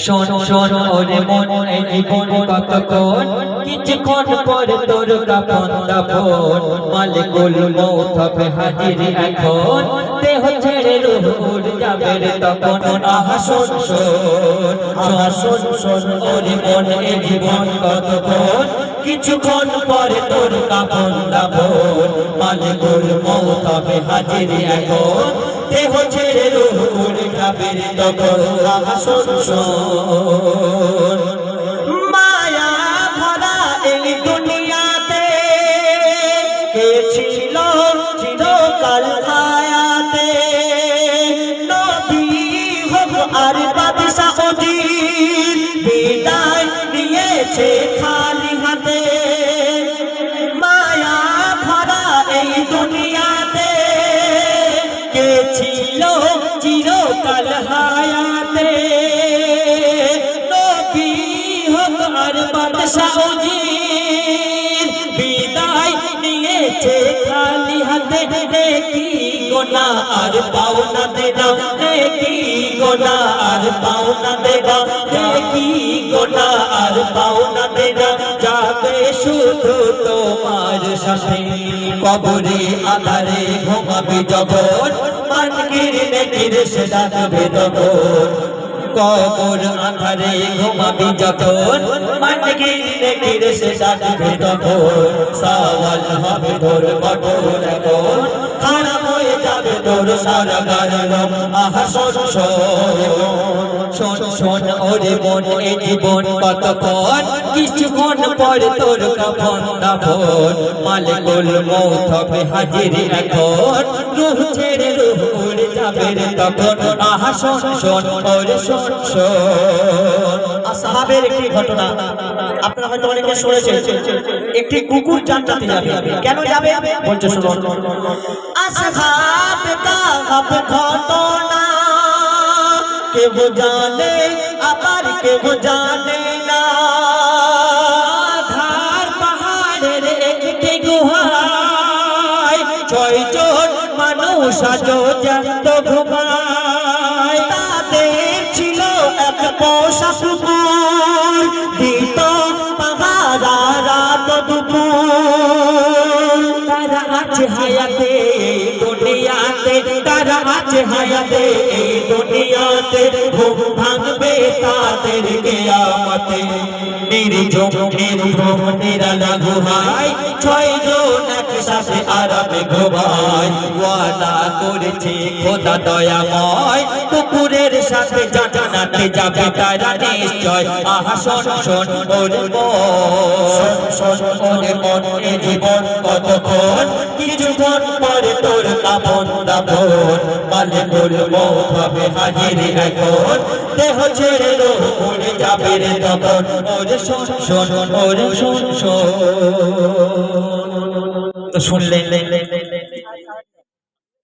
শোন শোন ওরে মন এই জীবন কতক্ষণ কিছুক্ষণ পরে তোর কাফন দাফন মালিকুল মউত হবে হাজির এখন দেহ ছেড়ে রূহ উড়ে যাবে রে তখন আহা শোন শোন আহা শোন শোন ওরে মন এই জীবন কতক্ষণ কিছুক্ষণ পরে তোর কাফন দাফন মালিকুল মউত হবে হাজির এখন দেহ ছেড়ে রূহ উড়ে যাবে রে তখন আহা শোন শোন মায়া ভরা এই দুনিয়াতে কে ছিল চিরকাল হায়াতে নবী হোক আর বাদশাহ উজির বিদায় নিয়েছে খালি হাতে মায়া ভরা এই দুনিয়াতে কে ছিল চিরকাল হায়াতে নবী হোক আর বাদশাহ উজির বিদায় নিয়েছে খালি হাতে নেকি গুনাহ আর পাওনা দেনা নেকি গুনাহ আর পাওনা দেনা নেকি গুনাহ আর পাওনা দেনা যাবে শুধু তোমার সাথে কবরে আধারে ঘুমাবে যখন মানকির নেকির সে ডাকবে তখন কবর আধারে ঘুমাবি যখন মানকির নেকির সে ডাকবে তখন সওয়াল হবে তোর কঠোর এখন খারাপ হয়ে যাবে তোর সারা গারণ আহা শোন শোন শোন ওরে মন এই জীবন কতক্ষণ কিছুক্ষণ পরে তোর কাফন দাফন মালিকুল মউত হবে হাজির এখন রূহ ছেড়ে রূহ উড়ে যাবে রে তখন আহা শোন শোন ওরে শোন শোন আসহাবের একটি ঘটনা আপনারা হয়তো অনেকে শুনেছেন একটি কুকুর জান্নাতে যাবে কেন যাবে বলছে শুনুন আসহাব কা ঘটনা কেউ জানে আবার কেউ জানে না ধার পাহাড়ের একটি গুহায় 6 জন মানুষ আজও জ্যান্ত ঘুমায় তাদের ছিল এক পোষা কুকুর দিত পাহারা রাত দুপুর তারা আছে হায়াতে দুনিয়াতে তারা আছে হায়াতে এই দুনিয়াতে ঘুম ভাঙবে তাদের কিয়ামতে নির্ঝুম নির্ভ্রম নিরালা গুহায় 6 জন একসাথে আরামে ঘুমায় ওয়াদা করেছে খোদা দয়াময় কুকুরের সাথে জান্নাতে যাবে তারা নিশ্চয় আহা শোন শোন ওরে মন শোন ওরে মন এই জীবন কতক্ষণ কিছুক্ষণ পরে তোর কাফন দাফন মালিকুল মউত হবে হাজির এখন দেহ ছেড়ে রূহ উড়ে যাবে রে তখন ওরে শোন শোন ওরে শোন শোন তো শুনলেন